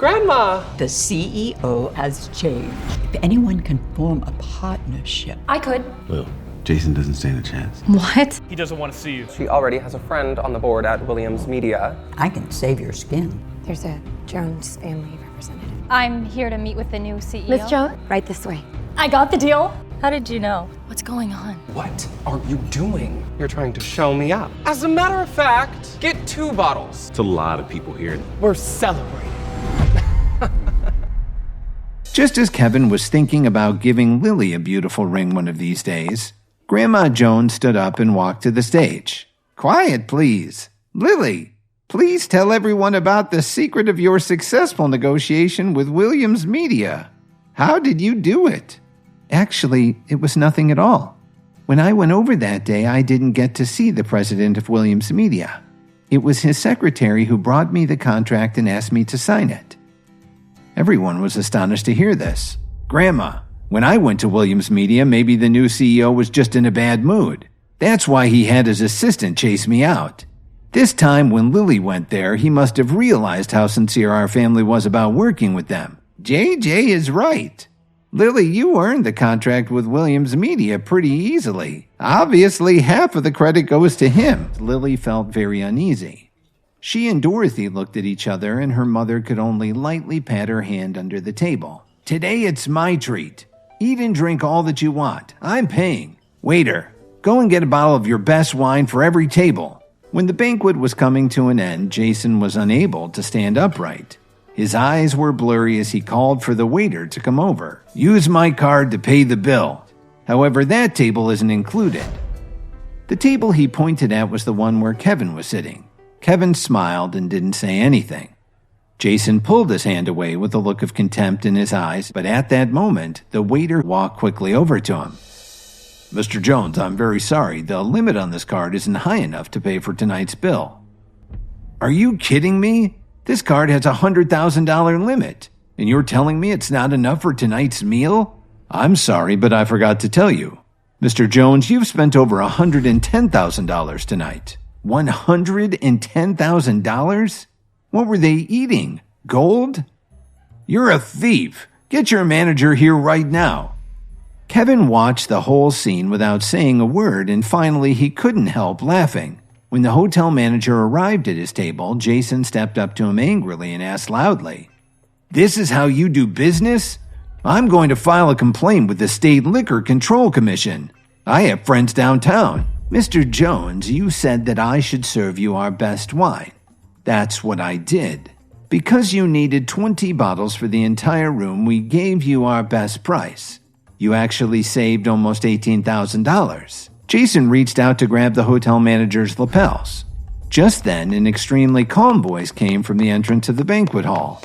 Grandma! The CEO has changed. If anyone can form a partnership... I could. Well, Jason doesn't stand a chance. What? He doesn't want to see you. She already has a friend on the board at Williams Media. I can save your skin. There's a Jones family representative. I'm here to meet with the new CEO. Miss Jones, right this way. I got the deal. How did you know? What's going on? What are you doing? You're trying to show me up. As a matter of fact, get 2 bottles. It's a lot of people here. We're celebrating. Just as Kevin was thinking about giving Lily a beautiful ring one of these days, Grandma Jones stood up and walked to the stage. "Quiet, please. Lily, please tell everyone about the secret of your successful negotiation with Williams Media. How did you do it?" Actually, it was nothing at all. When I went over that day, I didn't get to see the president of Williams Media. It was his secretary who brought me the contract and asked me to sign it. Everyone was astonished to hear this. "Grandma, when I went to Williams Media, maybe the new CEO was just in a bad mood. That's why he had his assistant chase me out. This time when Lily went there, he must have realized how sincere our family was about working with them. JJ is right. Lily, you earned the contract with Williams Media pretty easily. Obviously, half of the credit goes to him." Lily felt very uneasy. She and Dorothy looked at each other, and her mother could only lightly pat her hand under the table. "Today it's my treat. Eat and drink all that you want. I'm paying. Waiter, go and get a bottle of your best wine for every table." When the banquet was coming to an end, Jason was unable to stand upright. His eyes were blurry as he called for the waiter to come over. "Use my card to pay the bill. However, that table isn't included." The table he pointed at was the one where Kevin was sitting. Kevin smiled and didn't say anything. Jason pulled his hand away with a look of contempt in his eyes, but at that moment, the waiter walked quickly over to him. "Mr. Jones, I'm very sorry. The limit on this card isn't high enough to pay for tonight's bill." "Are you kidding me? This card has a $100,000 limit, and you're telling me it's not enough for tonight's meal? I'm sorry, but I forgot to tell you. Mr. Jones, you've spent over $110,000 tonight." $110,000? What were they eating? Gold? "You're a thief. Get your manager here right now." Kevin watched the whole scene without saying a word, and finally he couldn't help laughing. When the hotel manager arrived at his table, Jason stepped up to him angrily and asked loudly, "This is how you do business? I'm going to file a complaint with the State Liquor Control Commission. I have friends downtown." "Mr. Jones, you said that I should serve you our best wine. That's what I did. Because you needed 20 bottles for the entire room, we gave you our best price. You actually saved almost $18,000. Jason reached out to grab the hotel manager's lapels. Just then, an extremely calm voice came from the entrance of the banquet hall.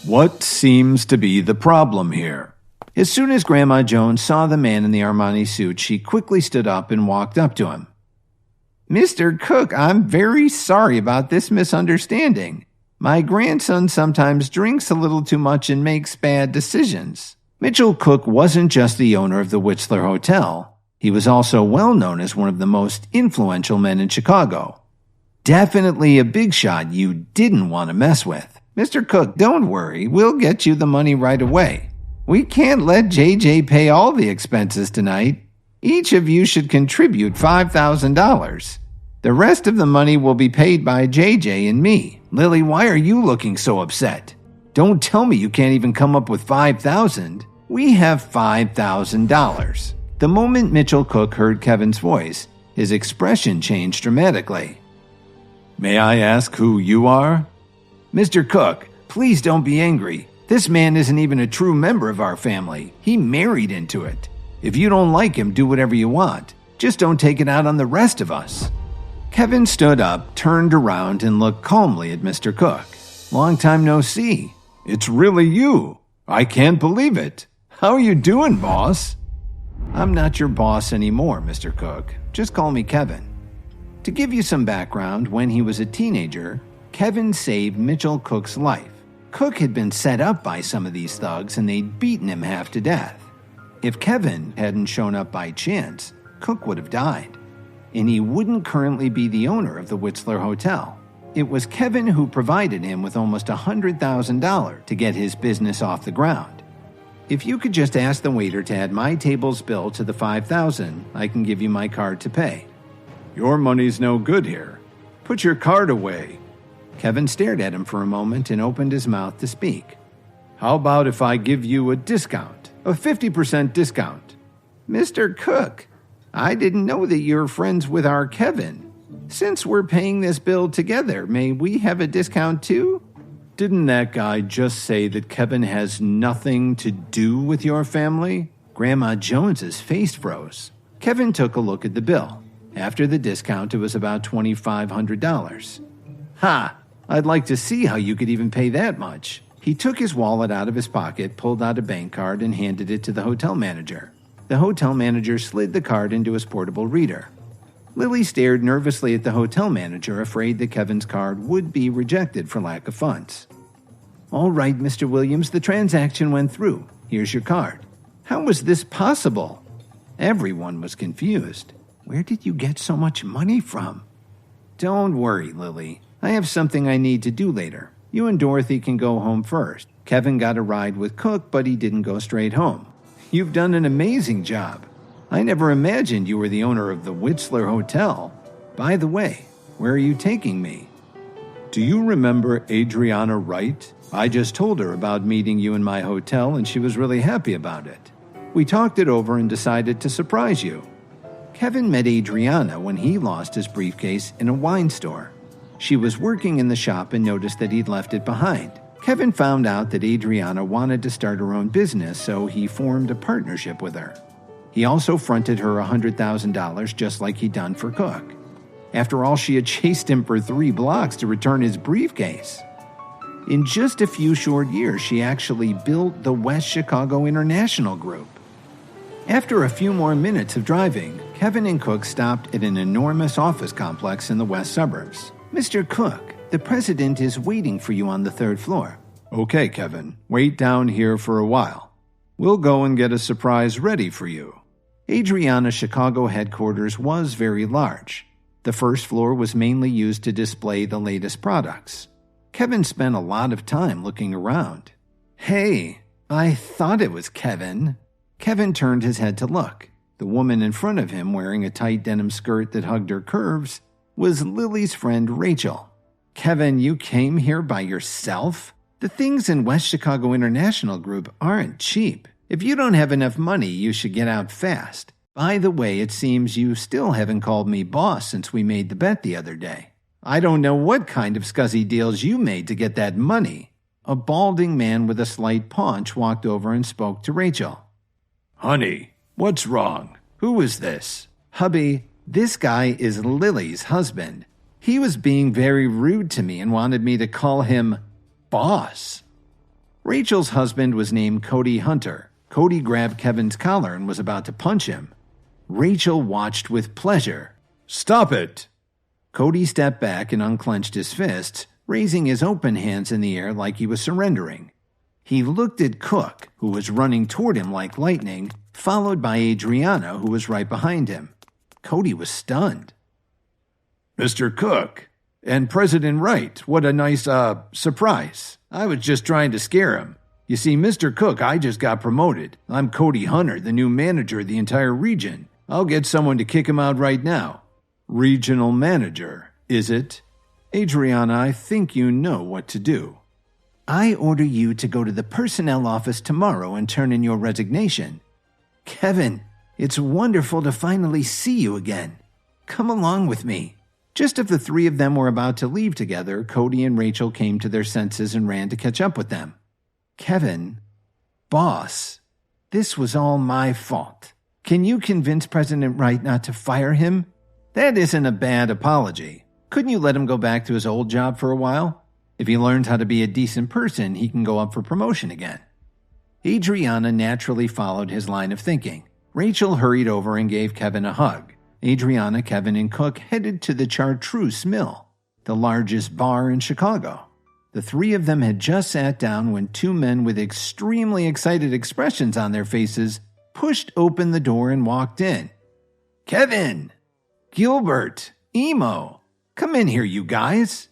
"What seems to be the problem here?" As soon as Grandma Jones saw the man in the Armani suit, she quickly stood up and walked up to him. "Mr. Cook, I'm very sorry about this misunderstanding. My grandson sometimes drinks a little too much and makes bad decisions." Mitchell Cook wasn't just the owner of the Whistler Hotel. He was also well known as one of the most influential men in Chicago. Definitely a big shot you didn't want to mess with. "Mr. Cook, don't worry. We'll get you the money right away. We can't let JJ pay all the expenses tonight. Each of you should contribute $5,000. The rest of the money will be paid by JJ and me." "Lily, why are you looking so upset? Don't tell me you can't even come up with $5,000. We have $5,000. The moment Mitchell Cook heard Kevin's voice, his expression changed dramatically. "May I ask who you are?" "Mr. Cook, please don't be angry. This man isn't even a true member of our family. He married into it. If you don't like him, do whatever you want. Just don't take it out on the rest of us." Kevin stood up, turned around, and looked calmly at Mr. Cook. "Long time no see. It's really you. I can't believe it. How are you doing, boss?" "I'm not your boss anymore, Mr. Cook. Just call me Kevin." To give you some background, when he was a teenager, Kevin saved Mitchell Cook's life. Cook had been set up by some of these thugs, and they'd beaten him half to death. If Kevin hadn't shown up by chance, Cook would have died, and he wouldn't currently be the owner of the Whistler Hotel. it was Kevin who provided him with almost $100,000 to get his business off the ground. If you could just ask the waiter to add my table's bill to the $5,000, I can give you my card to pay. Your money's no good here. Put your card away. Kevin stared at him for a moment and opened his mouth to speak. How about if I give you a discount? A 50% discount? Mr. Cook, I didn't know that you're friends with our Kevin. Since we're paying this bill together, may we have a discount too? Didn't that guy just say that Kevin has nothing to do with your family? Grandma Jones's face froze. Kevin took a look at the bill. After the discount, it was about $2,500. Ha! I'd like to see how you could even pay that much. He took his wallet out of his pocket, pulled out a bank card, and handed it to the hotel manager. The hotel manager slid the card into his portable reader. Lily stared nervously at the hotel manager, afraid that Kevin's card would be rejected for lack of funds. All right, Mr. Williams, the transaction went through. Here's your card. How was this possible? Everyone was confused. Where did you get so much money from? Don't worry, Lily. I have something I need to do later. You and Dorothy can go home first. Kevin got a ride with Cook, but he didn't go straight home. You've done an amazing job. I never imagined you were the owner of the Whistler Hotel. By the way, where are you taking me? Do you remember Adriana Wright? I just told her about meeting you in my hotel, and she was really happy about it. We talked it over and decided to surprise you. Kevin met Adriana when he lost his briefcase in a wine store. She was working in the shop and noticed that he'd left it behind. Kevin found out that Adriana wanted to start her own business, so he formed a partnership with her. He also fronted her $100,000 just like he'd done for Cook. After all, she had chased him for 3 blocks to return his briefcase. In just a few short years, she actually built the West Chicago International Group. After a few more minutes of driving, Kevin and Cook stopped at an enormous office complex in the west suburbs. Mr. Cook, the president is waiting for you on the 3rd floor. Okay, Kevin, wait down here for a while. We'll go and get a surprise ready for you. Adriana's Chicago headquarters was very large. The 1st floor was mainly used to display the latest products. Kevin spent a lot of time looking around. Hey, I thought it was Kevin. Kevin turned his head to look. The woman in front of him, wearing a tight denim skirt that hugged her curves, was Lily's friend Rachel. Kevin, you came here by yourself? The things in West Chicago International Group aren't cheap. If you don't have enough money, you should get out fast. By the way, it seems you still haven't called me boss since we made the bet the other day. I don't know what kind of scuzzy deals you made to get that money. A balding man with a slight paunch walked over and spoke to Rachel. Honey, what's wrong? Who is this? Hubby, this guy is Lily's husband. He was being very rude to me and wanted me to call him boss. Rachel's husband was named Cody Hunter. Cody grabbed Kevin's collar and was about to punch him. Rachel watched with pleasure. Stop it! Cody stepped back and unclenched his fists, raising his open hands in the air like he was surrendering. He looked at Cook, who was running toward him like lightning, followed by Adriana, who was right behind him. Cody was stunned. Mr. Cook, and President Wright, what a nice, surprise. I was just trying to scare him. You see, Mr. Cook, I just got promoted. I'm Cody Hunter, the new manager of the entire region. I'll get someone to kick him out right now. Regional manager, is it? Adriana, I think you know what to do. I order you to go to the personnel office tomorrow and turn in your resignation. Kevin, it's wonderful to finally see you again. Come along with me. Just as the 3 of them were about to leave together, Cody and Rachel came to their senses and ran to catch up with them. Kevin, boss, this was all my fault. Can you convince President Wright not to fire him? That isn't a bad apology. Couldn't you let him go back to his old job for a while? If he learns how to be a decent person, he can go up for promotion again. Adriana naturally followed his line of thinking. Rachel hurried over and gave Kevin a hug. Adriana, Kevin, and Cook headed to the Chartreuse Mill, the largest bar in Chicago. The 3 of them had just sat down when 2 men with extremely excited expressions on their faces pushed open the door and walked in. Kevin! Gilbert! Emo! Come in here, you guys!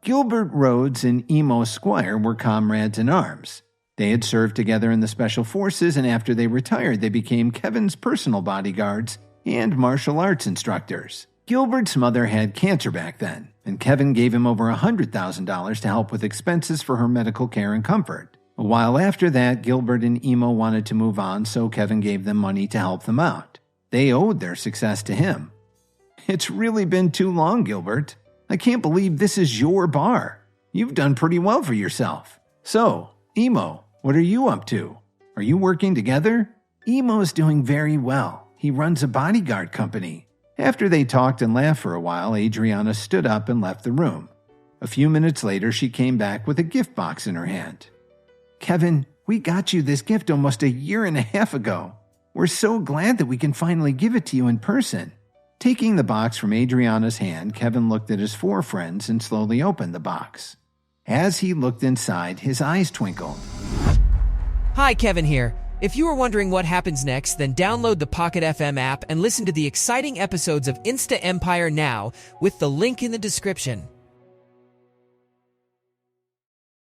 Gilbert Rhodes and Emo Squire were comrades in arms. They had served together in the Special Forces, and after they retired, they became Kevin's personal bodyguards and martial arts instructors. Gilbert's mother had cancer back then, and Kevin gave him over $100,000 to help with expenses for her medical care and comfort. A while after that, Gilbert and Emo wanted to move on, so Kevin gave them money to help them out. They owed their success to him. It's really been too long, Gilbert. I can't believe this is your bar. You've done pretty well for yourself. So, Emo, what are you up to? Are you working together? Emo's doing very well. He runs a bodyguard company. After they talked and laughed for a while, Adriana stood up and left the room. A few minutes later, she came back with a gift box in her hand. Kevin, we got you this gift almost a year and a half ago. We're so glad that we can finally give it to you in person. Taking the box from Adriana's hand, Kevin looked at his 4 friends and slowly opened the box. As he looked inside, his eyes twinkled. Hi, Kevin here. If you were wondering what happens next, then download the Pocket FM app and listen to the exciting episodes of Insta Empire now with the link in the description.